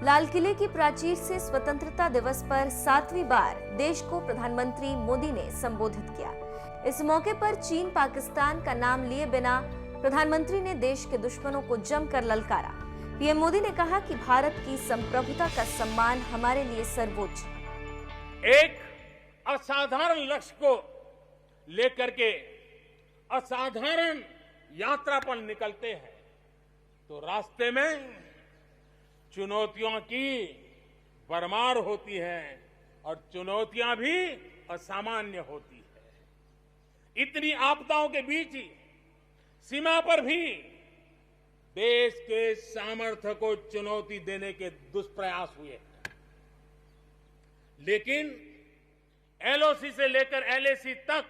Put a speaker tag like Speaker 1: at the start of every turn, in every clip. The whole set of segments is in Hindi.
Speaker 1: लाल किले की प्राचीर से स्वतंत्रता दिवस पर 7वीं बार देश को प्रधानमंत्री मोदी ने संबोधित किया। इस मौके पर चीन पाकिस्तान का नाम लिए बिना प्रधानमंत्री ने देश के दुश्मनों को जमकर ललकारा। पीएम मोदी ने कहा कि भारत की संप्रभुता का सम्मान हमारे लिए सर्वोच्च है।
Speaker 2: एक असाधारण लक्ष्य को लेकर के असाधारण यात्रा पर निकलते हैं तो रास्ते में चुनौतियों की भरमार होती है और चुनौतियां भी असामान्य होती है। इतनी आपदाओं के बीच ही सीमा पर भी देश के सामर्थ्य को चुनौती देने के दुष्प्रयास हुए, लेकिन एलओसी से लेकर एलएसी तक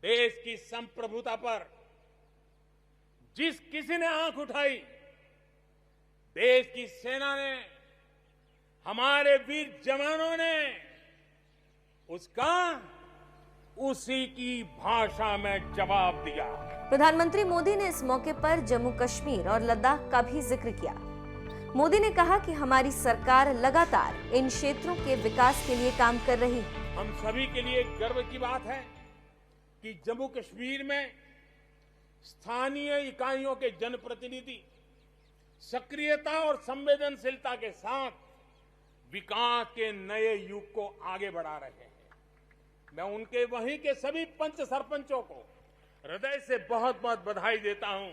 Speaker 2: देश की संप्रभुता पर जिस किसी ने आंख उठाई, देश की सेना ने, हमारे वीर जवानों ने उसका उसी की भाषा में जवाब दिया।
Speaker 1: प्रधानमंत्री मोदी ने इस मौके पर जम्मू कश्मीर और लद्दाख का भी जिक्र किया। मोदी ने कहा कि हमारी सरकार लगातार इन क्षेत्रों के विकास के लिए काम कर रही है।
Speaker 2: हम सभी के लिए गर्व की बात है कि जम्मू कश्मीर में स्थानीय इकाइयों के जनप्रतिनिधि सक्रियता और संवेदनशीलता के साथ विकास के नए युग को आगे बढ़ा रहे हैं। मैं उनके वहीं के सभी पंच सरपंचों को हृदय से बहुत बहुत बधाई देता हूं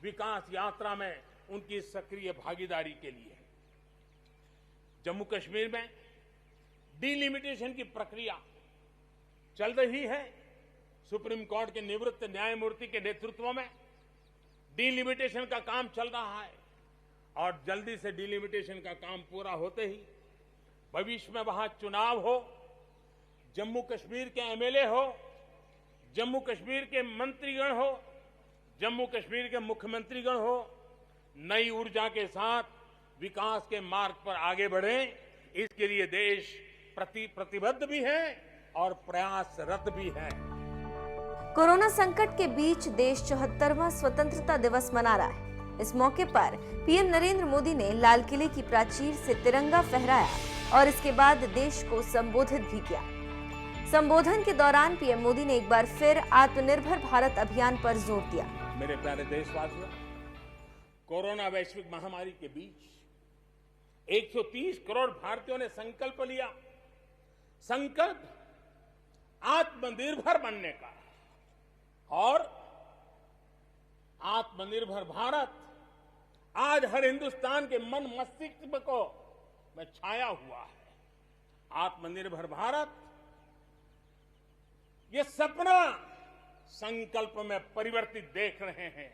Speaker 2: विकास यात्रा में उनकी सक्रिय भागीदारी के लिए। जम्मू कश्मीर में डिलिमिटेशन की प्रक्रिया चल रही है। सुप्रीम कोर्ट के निवृत्त न्यायमूर्ति के नेतृत्व में डिलिमिटेशन का काम चल रहा है और जल्दी से डिलिमिटेशन का काम पूरा होते ही भविष्य में वहां चुनाव हो, जम्मू कश्मीर के एमएलए हो, जम्मू कश्मीर के मंत्रीगण हो, जम्मू कश्मीर के मुख्यमंत्रीगण हो, नई ऊर्जा के साथ विकास के मार्ग पर आगे बढ़े, इसके लिए देश प्रतिबद्ध भी है और प्रयासरत भी है।
Speaker 1: कोरोना संकट के बीच देश 74वां स्वतंत्रता दिवस मना रहा है। इस मौके पर पीएम नरेंद्र मोदी ने लाल किले की प्राचीर से तिरंगा फहराया और इसके बाद देश को संबोधित भी किया। संबोधन के दौरान पीएम मोदी ने एक बार फिर आत्मनिर्भर भारत अभियान पर जोर दिया।
Speaker 2: मेरे प्यारे देशवासियों, कोरोना वैश्विक महामारी के बीच 130 करोड़ भारतीयों ने संकल्प लिया, संकल्प आत्मनिर्भर बनने का। और आत्मनिर्भर भारत आज हर हिंदुस्तान के मन मस्तिष्क को में छाया हुआ है। आत्मनिर्भर भारत ये सपना संकल्प में परिवर्तित देख रहे हैं।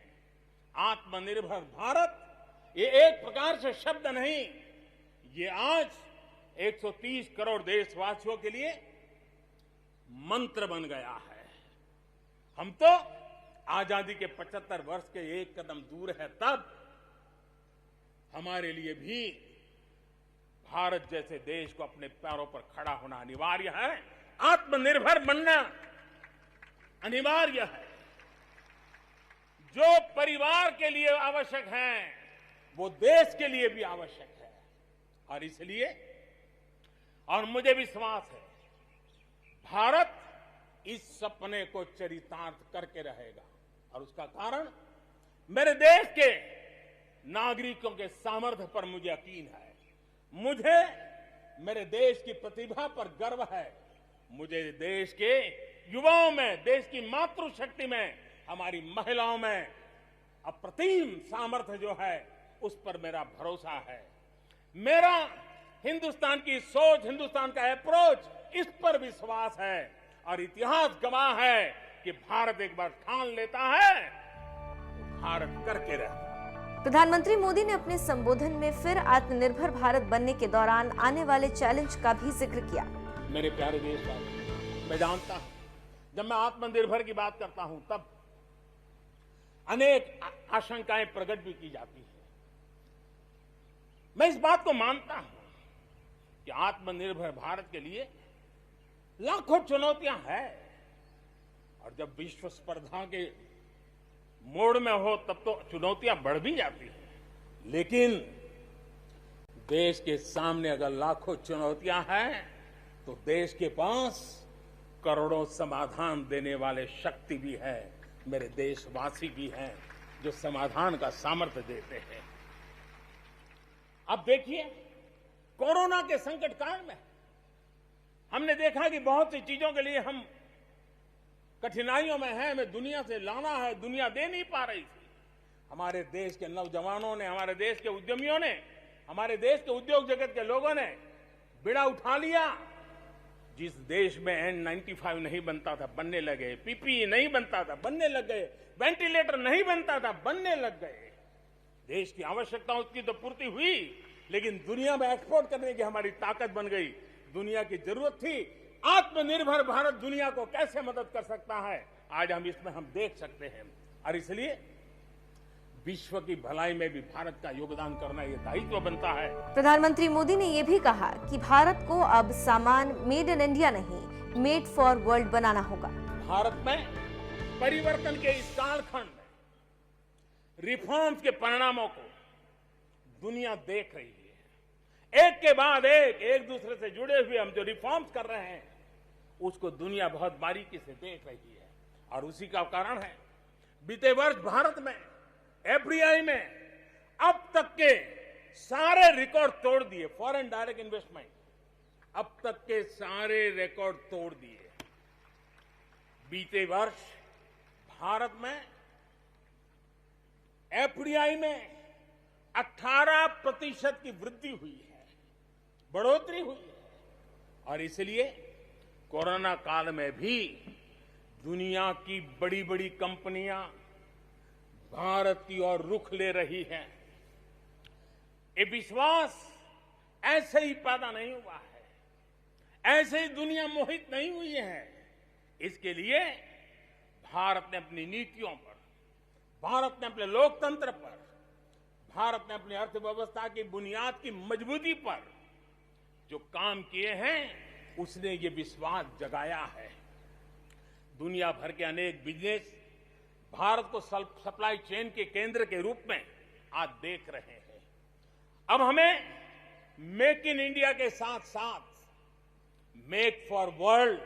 Speaker 2: आत्मनिर्भर भारत ये एक प्रकार से शब्द नहीं, ये आज 130 करोड़ देशवासियों के लिए मंत्र बन गया है। हम तो आजादी के 75 वर्ष के एक कदम दूर है, तब हमारे लिए भी भारत जैसे देश को अपने पैरों पर खड़ा होना अनिवार्य है। आत्मनिर्भर बनना अनिवार्य है। जो परिवार के लिए आवश्यक है वो देश के लिए भी आवश्यक है। और इसलिए और मुझे विश्वास है भारत इस सपने को चरितार्थ करके रहेगा। और उसका कारण मेरे देश के नागरिकों के सामर्थ्य पर मुझे यकीन है। मुझे मेरे देश की प्रतिभा पर गर्व है। मुझे देश के युवाओं में, देश की मातृशक्ति में, हमारी महिलाओं में अप्रतिम सामर्थ्य जो है उस पर मेरा भरोसा है। मेरा हिंदुस्तान की सोच, हिंदुस्तान का अप्रोच, इस पर विश्वास है। और इतिहास गवाह है कि भारत एक बार ठान लेता है, भारत करके रहता।
Speaker 1: प्रधानमंत्री मोदी ने अपने संबोधन में फिर आत्मनिर्भर भारत बनने के दौरान आने वाले चैलेंज का भी जिक्र किया।
Speaker 2: मेरे प्यारे देशवासी, मैं जानता हूं जब मैं आत्मनिर्भर की बात करता हूं तब अनेक आशंकाएं प्रकट भी की जाती है। मैं इस बात को मानता हूं कि आत्मनिर्भर भारत के लिए लाखों चुनौतियां हैं और जब विश्व स्पर्धा के मोड़ में हो तब तो चुनौतियां बढ़ भी जाती हैं। लेकिन देश के सामने अगर लाखों चुनौतियां हैं तो देश के पास करोड़ों समाधान देने वाले शक्ति भी है, मेरे देशवासी भी हैं जो समाधान का सामर्थ्य देते हैं। अब देखिए, कोरोना के संकट काल में हमने देखा कि बहुत सी चीजों के लिए हम कठिनाइयों में हैं, हमें दुनिया से लाना है, दुनिया दे नहीं पा रही थी। हमारे देश के नौजवानों ने, हमारे देश के उद्यमियों ने, हमारे देश के उद्योग जगत के लोगों ने बीड़ा उठा लिया। जिस देश में N95 नहीं बनता था, बनने लगे। PPE नहीं बनता था, बनने लग गए। वेंटिलेटर नहीं बनता था, बनने लग गए। देश की आवश्यकताओं की तो पूर्ति हुई, लेकिन दुनिया में एक्सपोर्ट करने की हमारी ताकत बन गई। दुनिया की जरूरत थी, आत्मनिर्भर भारत दुनिया को कैसे मदद कर सकता है, आज हम इसमें देख सकते हैं। और इसलिए विश्व की भलाई में भी भारत का योगदान करना ये दायित्व बनता है।
Speaker 1: प्रधानमंत्री मोदी ने ये भी कहा कि भारत को अब सामान मेड इन इंडिया नहीं, मेड फॉर वर्ल्ड बनाना होगा।
Speaker 2: भारत में परिवर्तन के इस कालखंड में रिफॉर्म्स के परिणामों को दुनिया देख रही है। एक के बाद एक दूसरे से जुड़े हुए हम जो रिफॉर्म्स कर रहे हैं, उसको दुनिया बहुत बारीकी से देख रही है। और उसी का कारण है, बीते वर्ष भारत में FDI में अब तक के सारे रिकॉर्ड तोड़ दिए। फॉरेन डायरेक्ट इन्वेस्टमेंट अब तक के सारे रिकॉर्ड तोड़ दिए। बीते वर्ष भारत में FDI में 18% की वृद्धि हुई है, बढ़ोतरी हुई है। और इसलिए कोरोना काल में भी दुनिया की बड़ी बड़ी कंपनियां भारत की ओर रुख ले रही हैं। ये विश्वास ऐसे ही पैदा नहीं हुआ है, ऐसे ही दुनिया मोहित नहीं हुई है। इसके लिए भारत ने अपनी नीतियों पर, भारत ने अपने लोकतंत्र पर, भारत ने अपनी अर्थव्यवस्था की बुनियाद की मजबूती पर जो काम किए हैं, उसने ये विश्वास जगाया है। दुनिया भर के अनेक बिजनेस भारत को सप्लाई चेन के केंद्र के रूप में आज देख रहे हैं। अब हमें मेक इन इंडिया के साथ साथ मेक फॉर वर्ल्ड,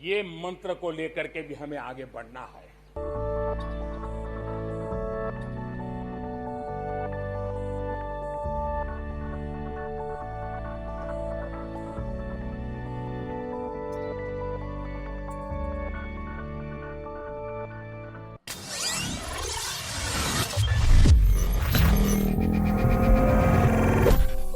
Speaker 2: ये मंत्र को लेकर के भी हमें आगे बढ़ना है।